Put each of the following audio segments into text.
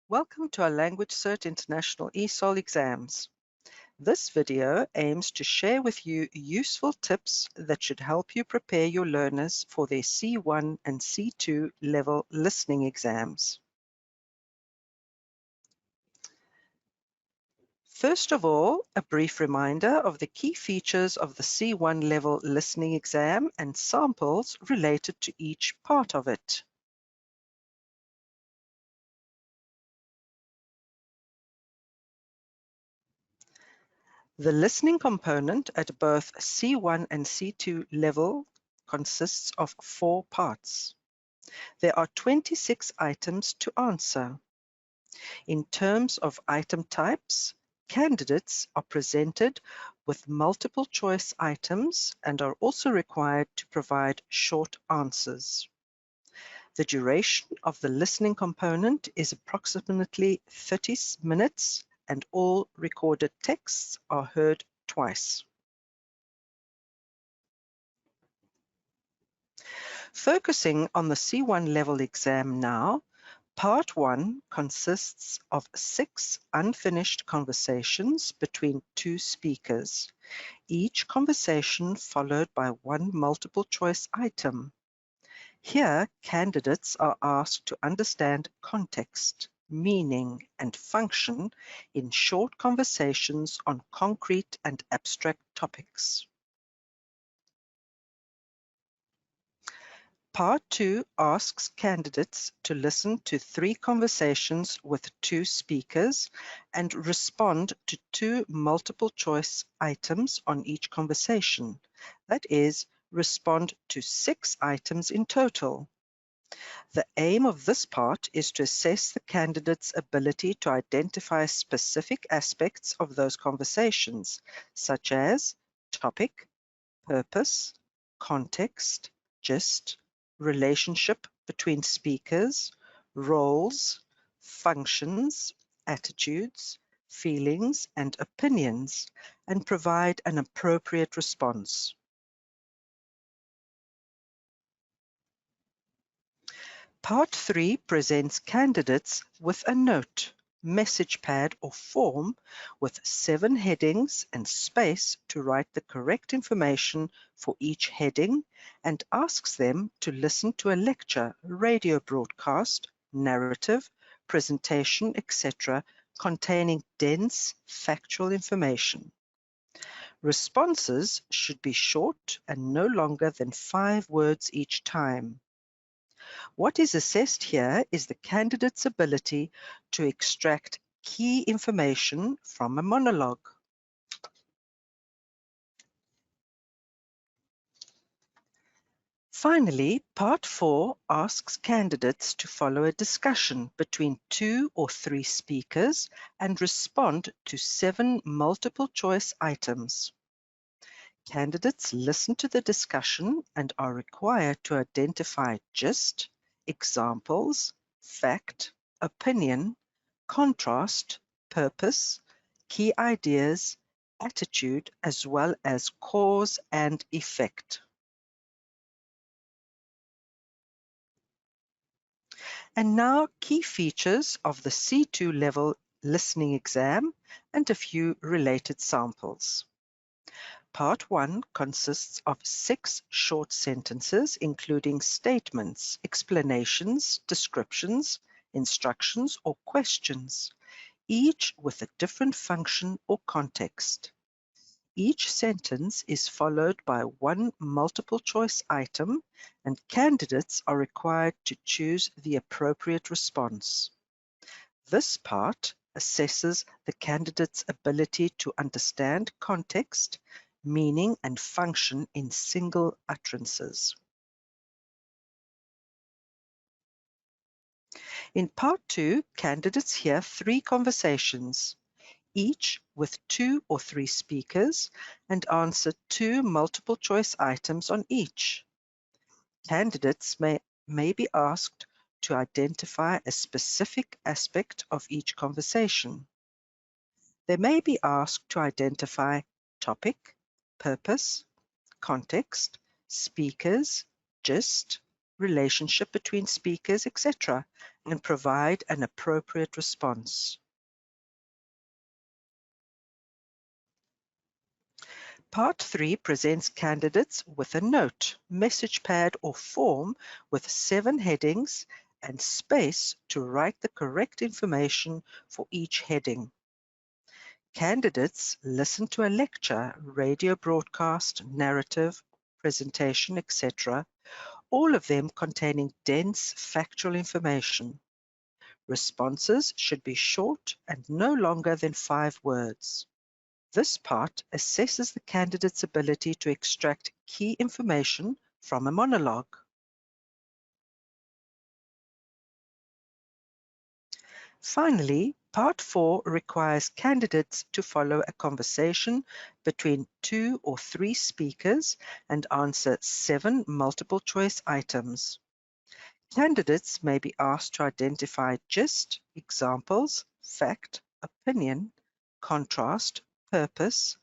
Welcome to our LanguageCert International ESOL exams. This video aims to share with you useful tips that should help you prepare your learners for their C1 and C2 level listening exams. First of all, a brief reminder of the key features of the C1 level listening exam and samples related to each part of it. The listening component at both C1 and C2 level consists of 4 parts. There are 26 items to answer. In terms of item types, candidates are presented with multiple choice items and are also required to provide short answers. The duration of the listening component is approximately 30 minutes and all recorded texts are heard twice. Focusing on the C1 level exam now, Part 1 consists of 6 unfinished conversations between 2 speakers, each conversation followed by one multiple choice item. Here, candidates are asked to understand context, meaning, and function in short conversations on concrete and abstract topics. Part 2 asks candidates to listen to 3 conversations with 2 speakers and respond to 2 multiple choice items on each conversation. That is, respond to 6 items in total. The aim of this part is to assess the candidate's ability to identify specific aspects of those conversations, such as topic, purpose, context, gist, relationship between speakers, roles, functions, attitudes, feelings, and opinions, and provide an appropriate response. Part 3 presents candidates with a note, message pad or form with 7 headings and space to write the correct information for each heading and asks them to listen to a lecture, radio broadcast, narrative, presentation, etc. containing dense factual information. Responses should be short and no longer than 5 words each time. What is assessed here is the candidate's ability to extract key information from a monologue. Finally, Part 4 asks candidates to follow a discussion between 2 or 3 speakers and respond to 7 multiple choice items. Candidates listen to the discussion and are required to identify gist, examples, fact, opinion, contrast, purpose, key ideas, attitude, as well as cause and effect. And now, key features of the C2 level listening exam and a few related samples. Part 1 consists of 6 short sentences, including statements, explanations, descriptions, instructions, or questions, each with a different function or context. Each sentence is followed by one multiple choice item, and candidates are required to choose the appropriate response. This part assesses the candidate's ability to understand context, meaning, and function in single utterances. In Part 2, candidates hear 3 conversations, each with 2 or 3 speakers, and answer 2 multiple choice items on each. Candidates may be asked to identify a specific aspect of each conversation. They may be asked to identify topic, purpose, context, speakers, gist, relationship between speakers, etc., and provide an appropriate response. Part 3 presents candidates with a note, message pad or form with 7 headings and space to write the correct information for each heading. Candidates listen to a lecture, radio broadcast, narrative, presentation, etc., all of them containing dense factual information. Responses should be short and no longer than 5 words. This part assesses the candidate's ability to extract key information from a monologue. Finally, Part 4 requires candidates to follow a conversation between 2 or 3 speakers and answer 7 multiple-choice items. Candidates may be asked to identify gist, examples, fact, opinion, contrast, purpose,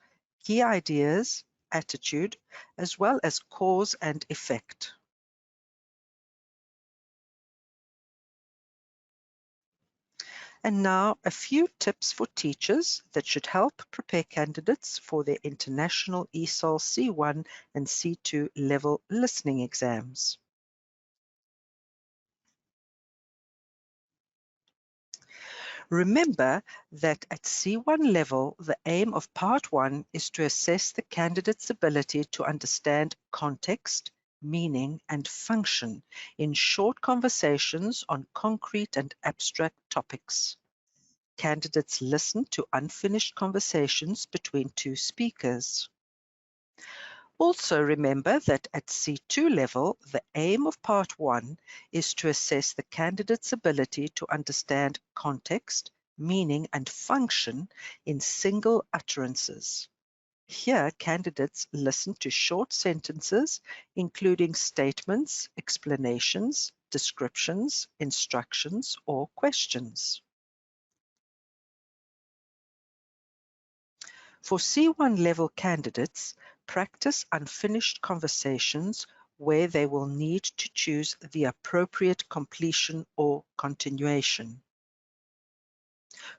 key ideas, attitude, as well as cause and effect. And now a few tips for teachers that should help prepare candidates for their international ESOL C1 and C2 level listening exams. Remember that at C1 level, the aim of Part 1 is to assess the candidate's ability to understand context, meaning, and function in short conversations on concrete and abstract topics. Candidates listen to unfinished conversations between 2 speakers. Also remember that at C2 level, the aim of Part 1 is to assess the candidate's ability to understand context, meaning, and function in single utterances. Here, candidates listen to short sentences, including statements, explanations, descriptions, instructions, or questions. For C1 level candidates, practice unfinished conversations where they will need to choose the appropriate completion or continuation.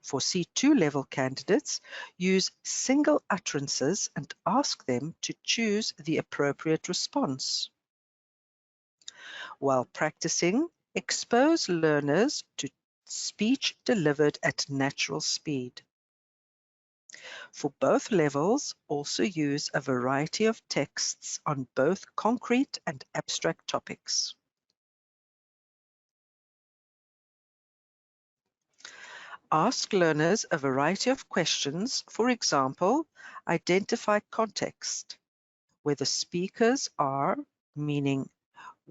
For C2 level candidates, use single utterances and ask them to choose the appropriate response. While practicing, expose learners to speech delivered at natural speed. For both levels, also use a variety of texts on both concrete and abstract topics. Ask learners a variety of questions. For example, identify context, where the speakers are, meaning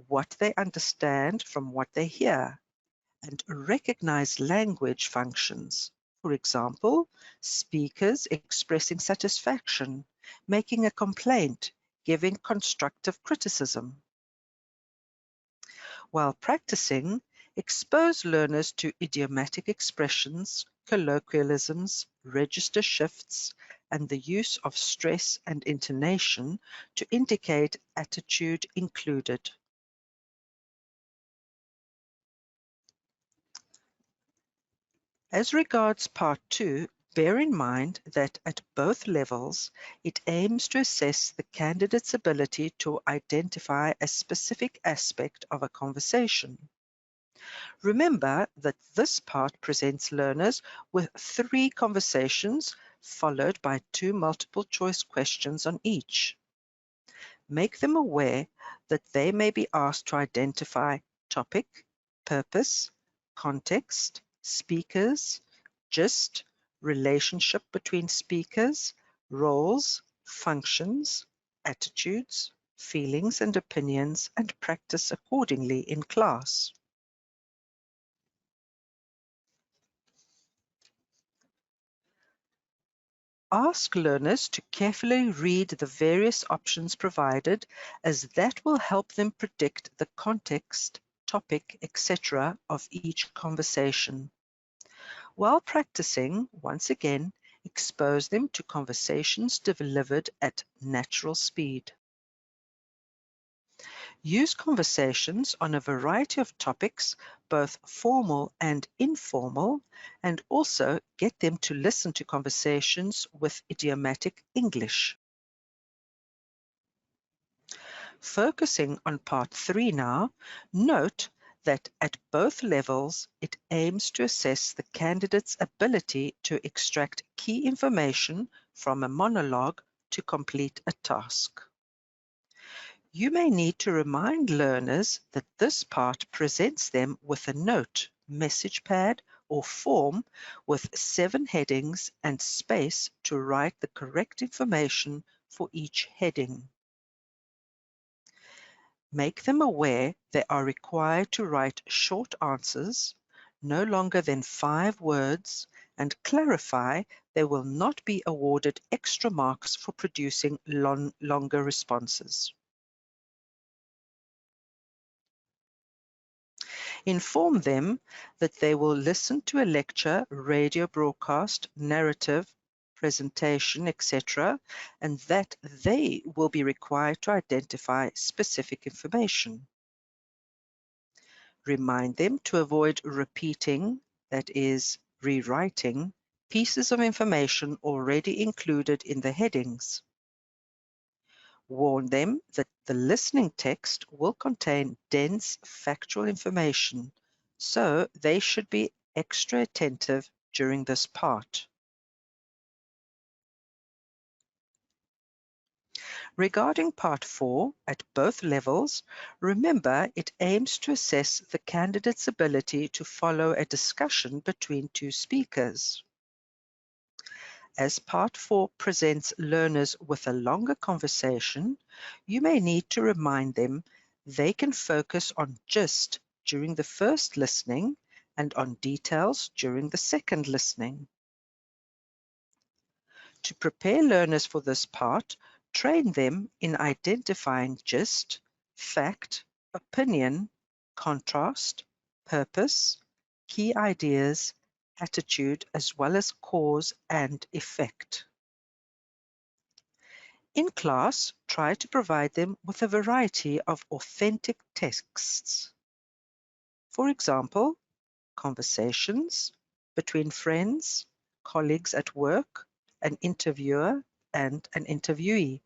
what they understand from what they hear, and recognize language functions. For example, speakers expressing satisfaction, making a complaint, giving constructive criticism. While practicing, expose learners to idiomatic expressions, colloquialisms, register shifts, and the use of stress and intonation to indicate attitude included. As regards Part 2, bear in mind that at both levels, it aims to assess the candidate's ability to identify a specific aspect of a conversation. Remember that this part presents learners with 3 conversations followed by 2 multiple-choice questions on each. Make them aware that they may be asked to identify topic, purpose, context, speakers, gist, relationship between speakers, roles, functions, attitudes, feelings and opinions, and practice accordingly in class. Ask learners to carefully read the various options provided, as that will help them predict the context, topic, etc. of each conversation. While practicing, once again, expose them to conversations delivered at natural speed. Use conversations on a variety of topics, both formal and informal, and also get them to listen to conversations with idiomatic English. Focusing on part 3 now, note that at both levels, it aims to assess the candidate's ability to extract key information from a monologue to complete a task. You may need to remind learners that this part presents them with a note, message pad, or form with 7 headings and space to write the correct information for each heading. Make them aware they are required to write short answers, no longer than 5 words, and clarify they will not be awarded extra marks for producing longer responses. Inform them that they will listen to a lecture, radio broadcast, narrative, presentation, etc., and that they will be required to identify specific information. Remind them to avoid repeating, that is, rewriting, pieces of information already included in the headings. Warn them that the listening text will contain dense factual information, so they should be extra attentive during this part. Regarding part 4, at both levels, remember it aims to assess the candidate's ability to follow a discussion between 2 speakers. As part 4 presents learners with a longer conversation, you may need to remind them they can focus on gist during the first listening and on details during the second listening. To prepare learners for this part, train them in identifying gist, fact, opinion, contrast, purpose, key ideas, attitude, as well as cause and effect. In class, try to provide them with a variety of authentic texts. For example, conversations between friends, colleagues at work, an interviewer and an interviewee.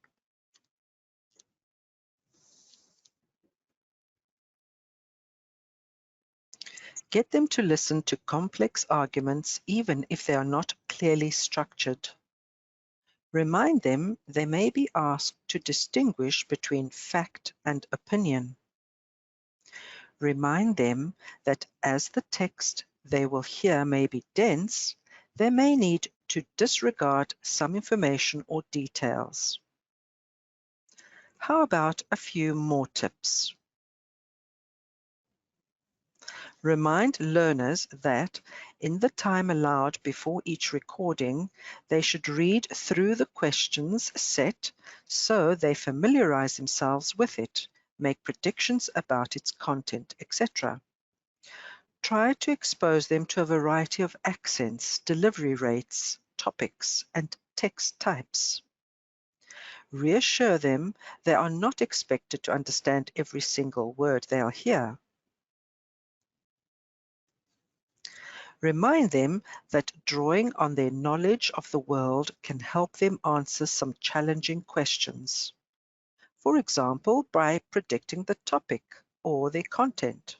Get them to listen to complex arguments even if they are not clearly structured. Remind them they may be asked to distinguish between fact and opinion. Remind them that as the text they will hear may be dense, they may need to disregard some information or details. How about a few more tips? Remind learners that in the time allowed before each recording, they should read through the questions set so they familiarize themselves with it, make predictions about its content, etc. Try to expose them to a variety of accents, delivery rates, topics, and text types. Reassure them they are not expected to understand every single word they'll hear. Remind them that drawing on their knowledge of the world can help them answer some challenging questions. For example, by predicting the topic or their content.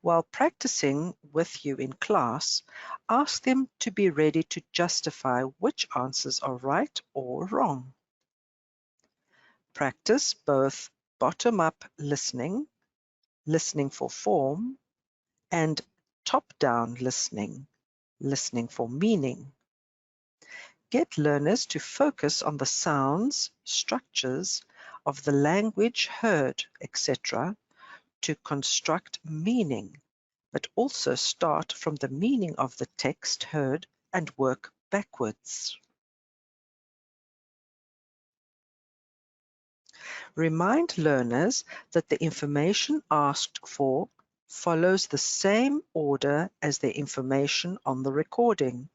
While practicing with you in class, ask them to be ready to justify which answers are right or wrong. Practice both bottom-up listening, listening for form, and top-down listening, listening for meaning. Get learners to focus on the sounds, structures of the language heard, etc., to construct meaning, but also start from the meaning of the text heard and work backwards. Remind learners that the information asked for follows the same order as the information on the recording.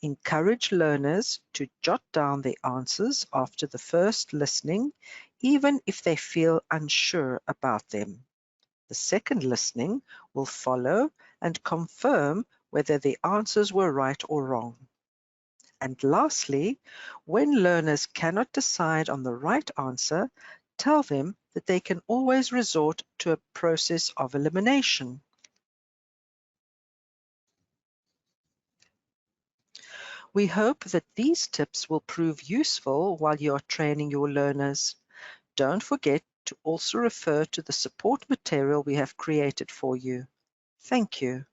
Encourage learners to jot down the answers after the first listening, even if they feel unsure about them. The second listening will follow and confirm whether the answers were right or wrong. And lastly, when learners cannot decide on the right answer, tell them that they can always resort to a process of elimination. We hope that these tips will prove useful while you are training your learners. Don't forget to also refer to the support material we have created for you. Thank you.